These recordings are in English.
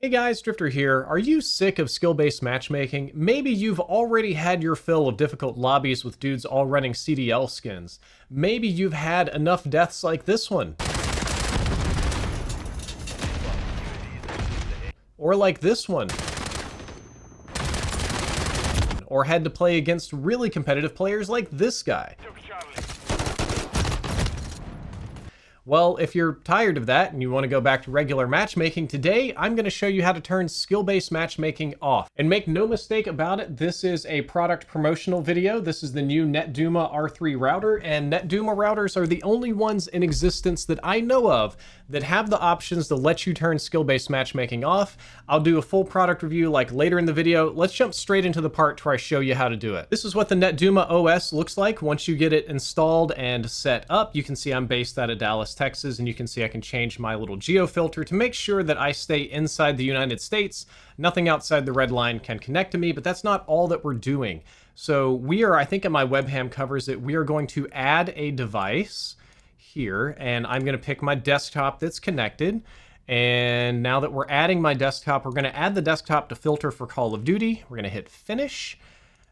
Hey guys, Drifter here. Are you sick of skill-based matchmaking? Maybe you've already had your fill of difficult lobbies with dudes all running CDL skins. Maybe you've had enough deaths like this one. Or like this one. Or had to play against really competitive players like this guy. Well, if you're tired of that and you want to go back to regular matchmaking, today I'm going to show you how to turn skill-based matchmaking off. And make no mistake about it, this is a product promotional video. This is the new Netduma R3 router, and Netduma routers are the only ones in existence that I know of that have the options to let you turn skill-based matchmaking off. I'll do a full product review like later in the video. Let's jump straight into the part where I show you how to do it. This is what the Netduma OS looks like once you get it installed and set up. You can see I'm based out of Dallas, Texas, and you can see I can change my little geo-filter to make sure that I stay inside the United States. Nothing outside the red line can connect to me, but that's not all that we're doing. So we are, I think my webcam covers it, we are going to add a device here, and I'm going to pick my desktop that's connected. And now that we're adding my desktop, we're going to add the desktop to filter for Call of Duty. We're going to hit finish.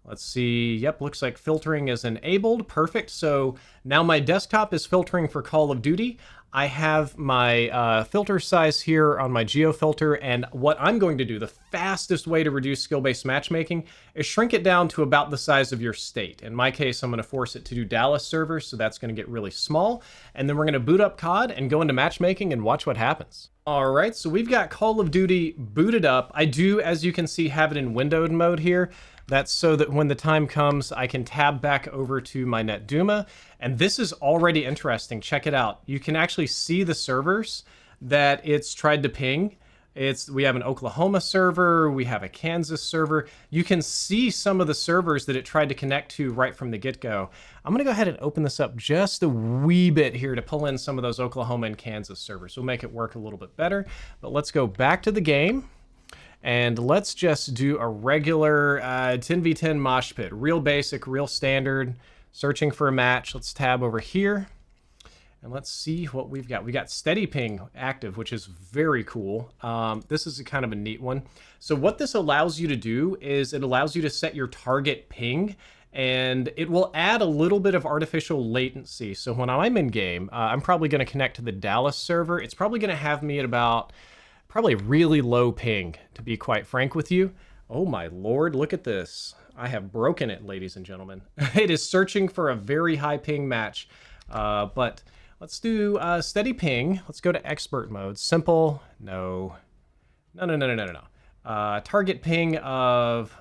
Let's see. Yep, looks like filtering is enabled. Perfect. So now my desktop is filtering for Call of Duty. I have my filter size here on my Geo-filter, and what I'm going to do, the fastest way to reduce skill-based matchmaking, is shrink it down to about the size of your state. In my case, I'm going to force it to do Dallas servers, so that's going to get really small. And then we're going to boot up COD and go into matchmaking and watch what happens. All right, so we've got Call of Duty booted up. I do, as you can see, have it in windowed mode here. That's so that when the time comes, I can tab back over to my Netduma. And this is already interesting. Check it out. You can actually see the servers that it's tried to ping. We have an Oklahoma server, we have a Kansas server. You can see some of the servers that it tried to connect to right from the get-go. I'm gonna go ahead and open this up just a wee bit here to pull in some of those Oklahoma and Kansas servers. We'll make it work a little bit better, but let's go back to the game. And let's just do a regular 10v10 mosh pit. Real basic, real standard. Searching for a match. Let's tab over here. And let's see what we've got. We got steady ping active, which is very cool. This is kind of a neat one. So what this allows you to do is it allows you to set your target ping, and it will add a little bit of artificial latency. So when I'm in game, I'm probably going to connect to the Dallas server. It's probably going to have me at about probably really low ping, to be quite frank with you. Oh my lord, look at this. I have broken it, ladies and gentlemen. It is searching for a very high ping match, but let's do steady ping. Let's go to expert mode. Simple, no. Target ping of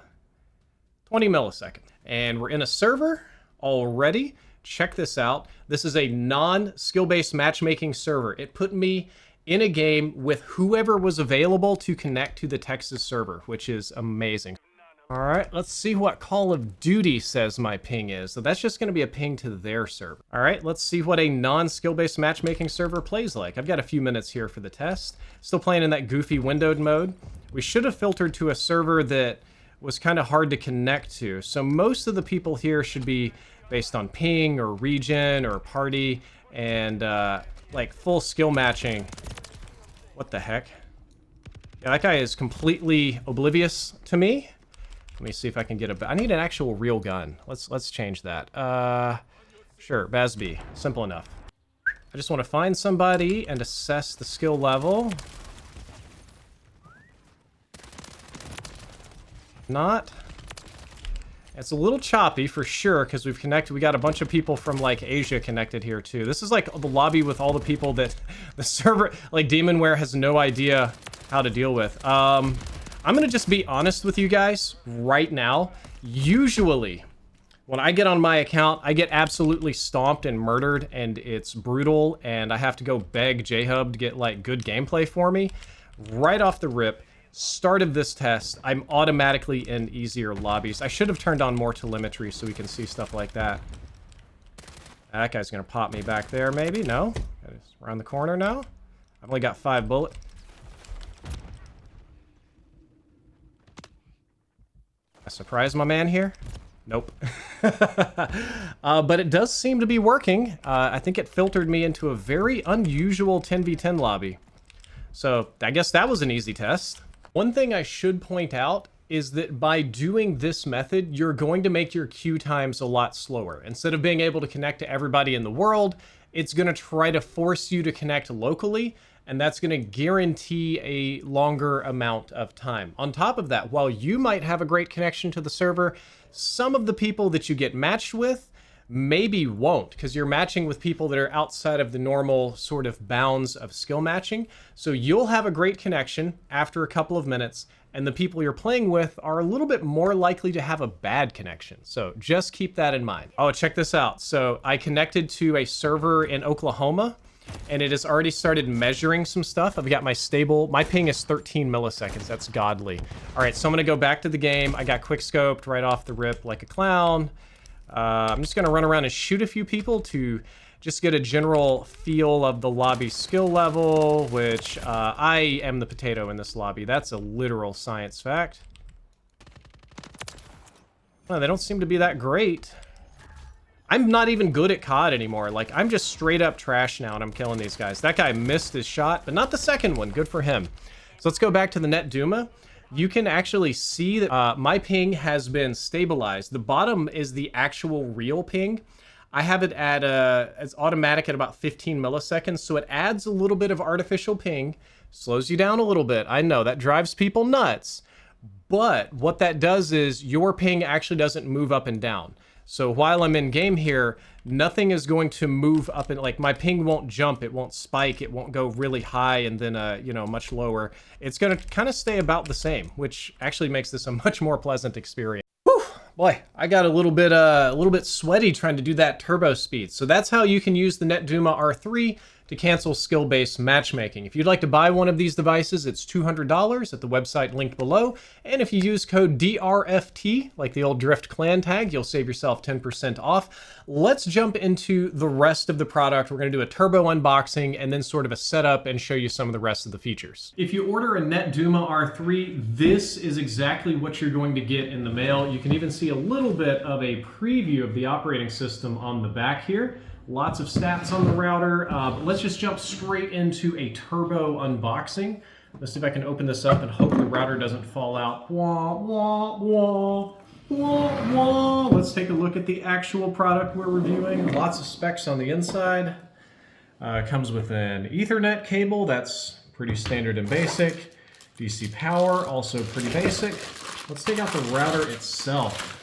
20 milliseconds. And we're in a server already. Check this out. This is a non-skill-based matchmaking server. It put me in a game with whoever was available to connect to the Texas server, which is amazing. All right, let's see what Call of Duty says my ping is. So that's just going to be a ping to their server. All right, let's see what a non-skill-based matchmaking server plays like. I've got a few minutes here for the test. Still playing in that goofy windowed mode. We should have filtered to a server that was kind of hard to connect to. So most of the people here should be based on ping or region or party and like full skill matching. What the heck? Yeah, that guy is completely oblivious to me. Let me see if I can get I need an actual real gun. Let's change that. Sure, Basby. Simple enough. I just want to find somebody and assess the skill level. Not. It's a little choppy for sure because we've connected. We got a bunch of people from like Asia connected here too. This is like the lobby with all the people that the server, like Demonware, has no idea how to deal with. I'm gonna just be honest with you guys right now. Usually, when I get on my account, I get absolutely stomped and murdered, and it's brutal, and I have to go beg J-Hub to get like good gameplay for me. Right off the rip, start of this test, I'm automatically in easier lobbies. I should have turned on more telemetry so we can see stuff like that. That guy's gonna pop me back there, maybe? No? Around the corner now? I've only got 5 bullets. I surprised my man here? Nope. But it does seem to be working. I think it filtered me into a very unusual 10v10 lobby. So I guess that was an easy test. One thing I should point out is that by doing this method, you're going to make your queue times a lot slower. Instead of being able to connect to everybody in the world, it's going to try to force you to connect locally, and that's going to guarantee a longer amount of time. On top of that, while you might have a great connection to the server, some of the people that you get matched with maybe won't, because you're matching with people that are outside of the normal sort of bounds of skill matching. So you'll have a great connection after a couple of minutes, and the people you're playing with are a little bit more likely to have a bad connection. So just keep that in mind. Oh, check this out. So I connected to a server in Oklahoma, and it has already started measuring some stuff. I've got my ping is 13 milliseconds. That's godly. All right, so I'm gonna go back to the game. I got quick scoped right off the rip like a clown. I'm just gonna run around and shoot a few people to just get a general feel of the lobby skill level, which I am the potato in this lobby. That's a literal science fact. Well, they don't seem to be that great. I'm not even good at COD anymore. Like, I'm just straight up trash now, and I'm killing these guys. That guy missed his shot, but not the second one. Good for him. So let's go back to the Netduma. You can actually see that my ping has been stabilized. The bottom is the actual real ping. I have it at it's automatic at about 15 milliseconds, so it adds a little bit of artificial ping, slows you down a little bit. I know that drives people nuts, but what that does is your ping actually doesn't move up and down. So while I'm in game here, nothing is going to move up, and like my ping won't jump, it won't spike, it won't go really high and then you know, much lower. It's gonna kind of stay about the same, which actually makes this a much more pleasant experience. Whew, boy, I got a little bit sweaty trying to do that turbo speed. So that's how you can use the Netduma R3 to cancel skill-based matchmaking. If you'd like to buy one of these devices, it's $200 at the website linked below. And if you use code DRFT, like the old Drift Clan tag, you'll save yourself 10% off. Let's jump into the rest of the product. We're gonna do a turbo unboxing and then sort of a setup and show you some of the rest of the features. If you order a Netduma R3, this is exactly what you're going to get in the mail. You can even see a little bit of a preview of the operating system on the back here. Lots of stats on the router, but let's just jump straight into a turbo unboxing. Let's see if I can open this up and hope the router doesn't fall out. Wah, wah, wah, wah, wah. Let's take a look at the actual product we're reviewing. Lots of specs on the inside. Comes with an Ethernet cable, that's pretty standard and basic. DC power, also pretty basic. Let's take out the router itself.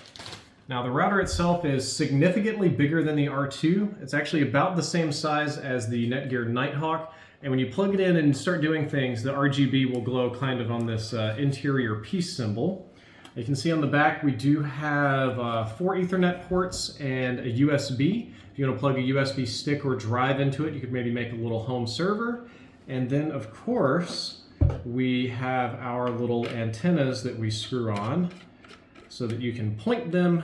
Now the router itself is significantly bigger than the R2. It's actually about the same size as the Netgear Nighthawk. And when you plug it in and start doing things, the RGB will glow kind of on this interior peace symbol. You can see on the back we do have 4 Ethernet ports and a USB. If you want to plug a USB stick or drive into it, you could maybe make a little home server. And then of course, we have our little antennas that we screw on, so that you can point them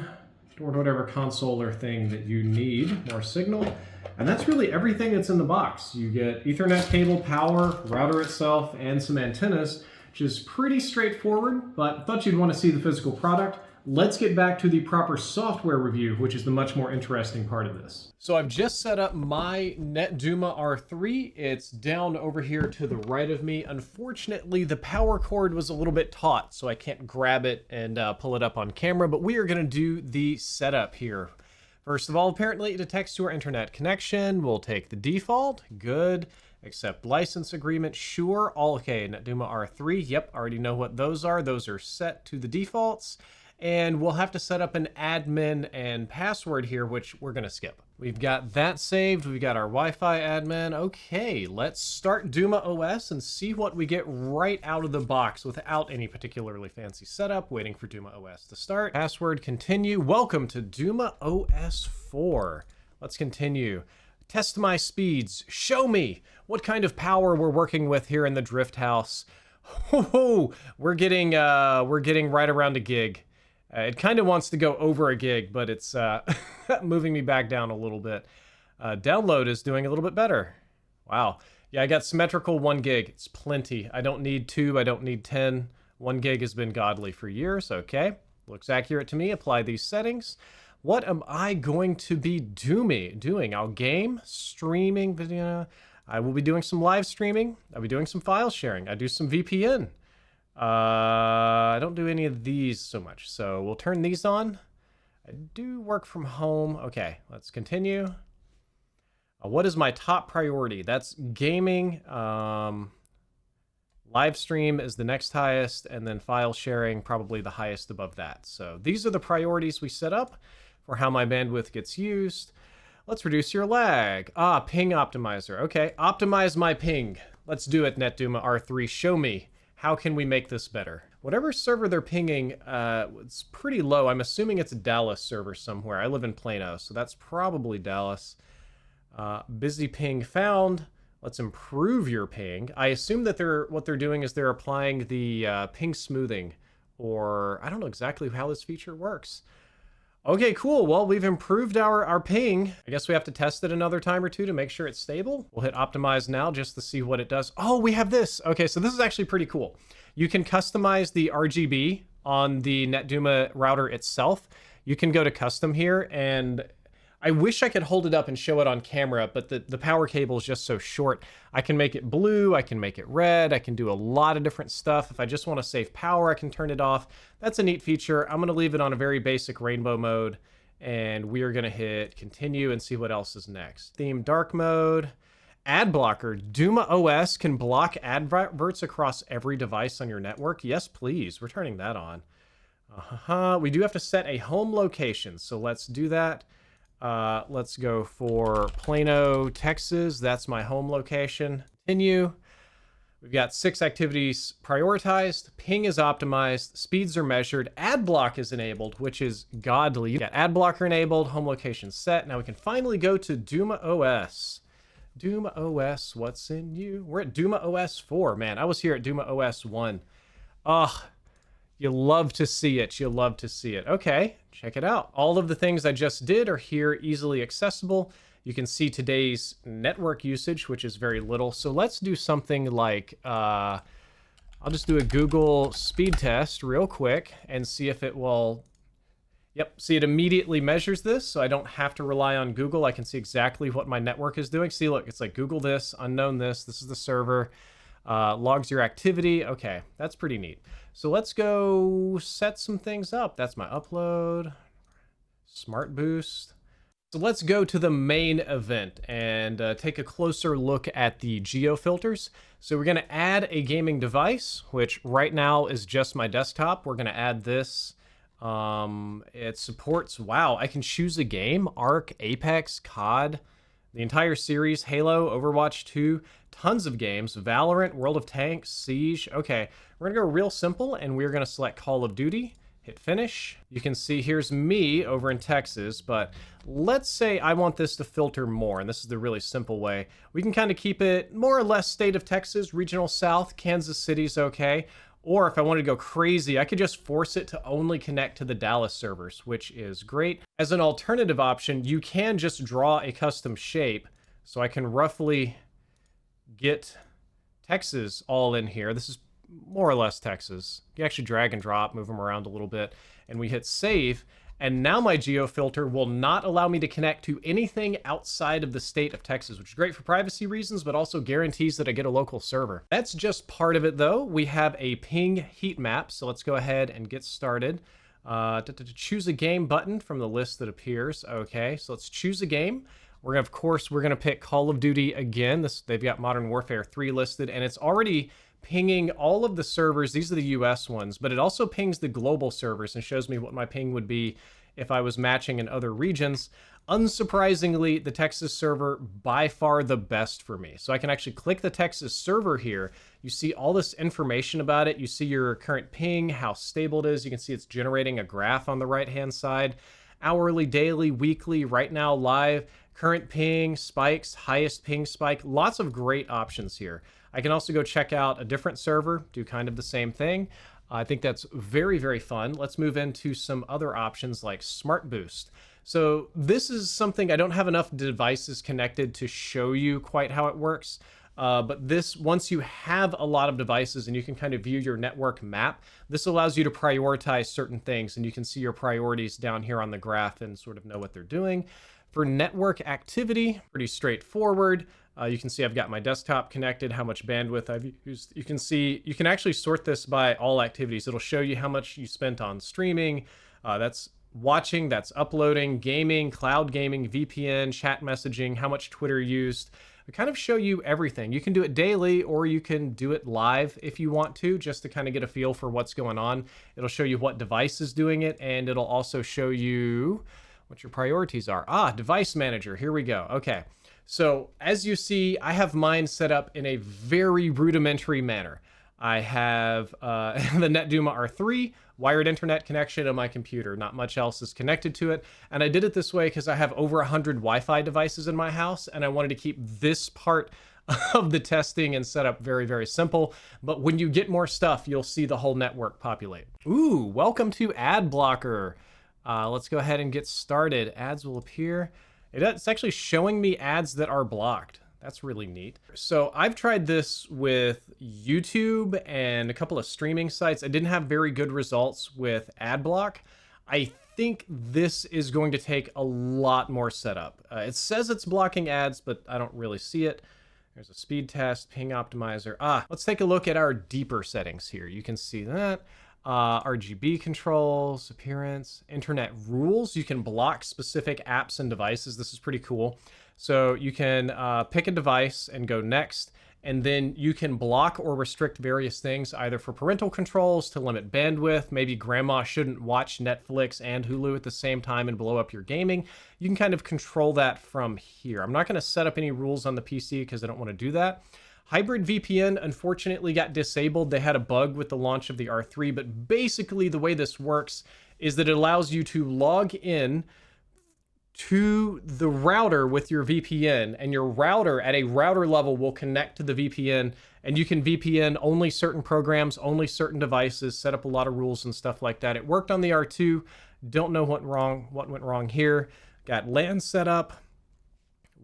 toward whatever console or thing that you need more signal. And that's really everything that's in the box. You get Ethernet cable, power, router itself, and some antennas, which is pretty straightforward, but I thought you'd want to see the physical product. Let's get back to the proper software review, which is the much more interesting part of this. So I've just set up my Netduma R3. It's down over here to the right of me. Unfortunately, the power cord was a little bit taut, so I can't grab it and pull it up on camera, but we are gonna do the setup here. First of all, apparently it detects your internet connection. We'll take the default, good. Accept license agreement, sure. All okay, Netduma R3, yep, already know what those are. Those are set to the defaults. And we'll have to set up an admin and password here, which we're gonna skip. We've got that saved, we've got our Wi-Fi admin. Okay, let's start DumaOS and see what we get right out of the box without any particularly fancy setup, waiting for DumaOS to start. Password, continue. Welcome to DumaOS 4. Let's continue. Test my speeds, show me what kind of power we're working with here in the Drift House. We're getting right around a gig. It kind of wants to go over a gig, but it's moving me back down a little bit. Download is doing a little bit better. Wow. Yeah, I got symmetrical 1 gig. It's plenty. I don't need 2. I don't need 10. 1 gig has been godly for years. Okay. Looks accurate to me. Apply these settings. What am I going to be doing? I'll game, streaming video. I will be doing some live streaming. I'll be doing some file sharing. I do some VPN. I don't do any of these so much, so we'll turn these on. I do work from home. Okay, let's continue. What is my top priority? That's gaming. Live stream is the next highest, and then file sharing probably the highest above that. So these are the priorities we set up for how my bandwidth gets used. Let's reduce your lag. Ping optimizer. Okay, optimize my ping. Let's do it, Netduma R3. Show me. How can we make this better? Whatever server they're pinging, it's pretty low. I'm assuming it's a Dallas server somewhere. I live in Plano, so that's probably Dallas. Busy ping found. Let's improve your ping. I assume that what they're doing is they're applying the ping smoothing, or I don't know exactly how this feature works. Okay, cool. Well, we've improved our ping. I guess we have to test it another time or two to make sure it's stable. We'll hit optimize now just to see what it does. Oh, we have this. Okay, so this is actually pretty cool. You can customize the RGB on the Netduma router itself. You can go to custom here, and I wish I could hold it up and show it on camera, but the power cable is just so short. I can make it blue, I can make it red, I can do a lot of different stuff. If I just want to save power, I can turn it off. That's a neat feature. I'm going to leave it on a very basic rainbow mode, and we are going to hit continue and see what else is next. Theme dark mode. Ad blocker. DumaOS can block adverts across every device on your network. Yes, please. We're turning that on. We do have to set a home location, so let's do that. Let's go for Plano, Texas. That's my home location. Continue. We've got 6 activities prioritized. Ping is optimized. Speeds are measured. Ad block is enabled, which is godly. We've got ad blocker enabled. Home location set. Now we can finally go to DumaOS. DumaOS, what's in you? We're at DumaOS 4. Man, I was here at DumaOS 1. You love to see it. You love to see it. Okay, check it out. All of the things I just did are here, easily accessible. You can see today's network usage, which is very little. So let's do something like, I'll just do a Google speed test real quick and see if it will. Yep, see, it immediately measures this, so I don't have to rely on Google. I can see exactly what my network is doing. See, look, it's like Google this, unknown this is the server, logs your activity. Okay, that's pretty neat. So let's go set some things up. That's my upload, smart boost. So let's go to the main event and take a closer look at the geo-filters. So we're gonna add a gaming device, which right now is just my desktop. We're gonna add this. It supports, wow, I can choose a game, Arc, Apex, COD, the entire series, Halo, Overwatch 2, tons of games, Valorant, World of Tanks, Siege. Okay, we're gonna go real simple and we're gonna select Call of Duty, hit finish. You can see here's me over in Texas, but let's say I want this to filter more, and this is the really simple way. We can kind of keep it more or less state of Texas, regional south, Kansas City's okay. Or if I wanted to go crazy, I could just force it to only connect to the Dallas servers, which is great. As an alternative option, you can just draw a custom shape. So I can roughly get Texas all in here. This is more or less Texas. You actually drag and drop, move them around a little bit, and we hit save. And now my geo-filter will not allow me to connect to anything outside of the state of Texas, which is great for privacy reasons, but also guarantees that I get a local server. That's just part of it though. We have a ping heat map, so let's go ahead and get started. To choose a game button from the list that appears. Okay, so let's choose a game. Of course, we're gonna pick Call of Duty again. They've got Modern Warfare 3 listed, and it's already pinging all of the servers. These are the US ones, but it also pings the global servers and shows me what my ping would be if I was matching in other regions. Unsurprisingly, the Texas server by far the best for me. So I can actually click the Texas server here. You see all this information about it. You see your current ping, how stable it is. You can see it's generating a graph on the right-hand side. Hourly, daily, weekly, right now live, current ping, spikes, highest ping spike. Lots of great options here. I can also go check out a different server, do kind of the same thing. I think that's very, very fun. Let's move into some other options like Smart Boost. So this is something I don't have enough devices connected to show you quite how it works. But this, once you have a lot of devices and you can kind of view your network map, this allows you to prioritize certain things, and you can see your priorities down here on the graph and sort of know what they're doing. For network activity, pretty straightforward. You can see I've got my desktop connected, how much bandwidth I've used. You can see, you can actually sort this by all activities. It'll show you how much you spent on streaming, that's watching, that's uploading, gaming, cloud gaming, VPN, chat messaging, how much Twitter used. It kind of show you everything. You can do it daily or you can do it live if you want to, just to kind of get a feel for what's going on. It'll show you what device is doing it, and it'll also show you what your priorities are. Device manager, here we go. Okay, so as you see, I have mine set up in a very rudimentary manner. I have the Netduma R3, wired internet connection on my computer. Not much else is connected to it. And I did it this way because I have over 100 Wi-Fi devices in my house, and I wanted to keep this part of the testing and setup very, very simple. But when you get more stuff, you'll see the whole network populate. Ooh, welcome to Ad Blocker. Let's go ahead and get started. Ads will appear. It's actually showing me ads that are blocked. That's really neat. So I've tried this with YouTube and a couple of streaming sites. I didn't have very good results with ad block. I think this is going to take a lot more setup. It says it's blocking ads, but I don't really see it. There's a speed test, ping optimizer. Let's take a look at our deeper settings here. You can see that. RGB controls, appearance, internet rules. You can block specific apps and devices. This is pretty cool. So you can pick a device and go next, and then you can block or restrict various things, either for parental controls, to limit bandwidth. Maybe grandma shouldn't watch Netflix and Hulu at the same time and blow up your gaming. You can kind of control that from here. I'm not going to set up any rules on the PC because I don't want to do that. Hybrid VPN unfortunately got disabled. They had a bug with the launch of the R3, but basically the way this works is that it allows you to log in to the router with your VPN, and your router at a router level will connect to the VPN, and you can VPN only certain programs, only certain devices, set up a lot of rules and stuff like that. It worked on the R2. Don't know what went wrong here. Got LAN set up,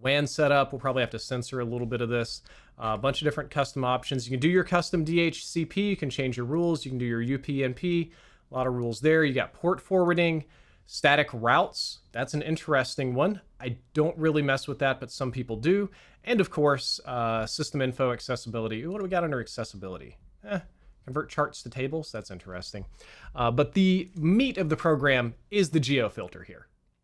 WAN set up. We'll probably have to censor a little bit of this. A bunch of different custom options. You can do your custom DHCP. You can change your rules. You can do your UPnP. A lot of rules there. You got port forwarding, static routes. That's an interesting one. I don't really mess with that, but some people do. And of course, system info, accessibility. What do we got under accessibility? Convert charts to tables. That's interesting. But the meat of the program is the geo filter here.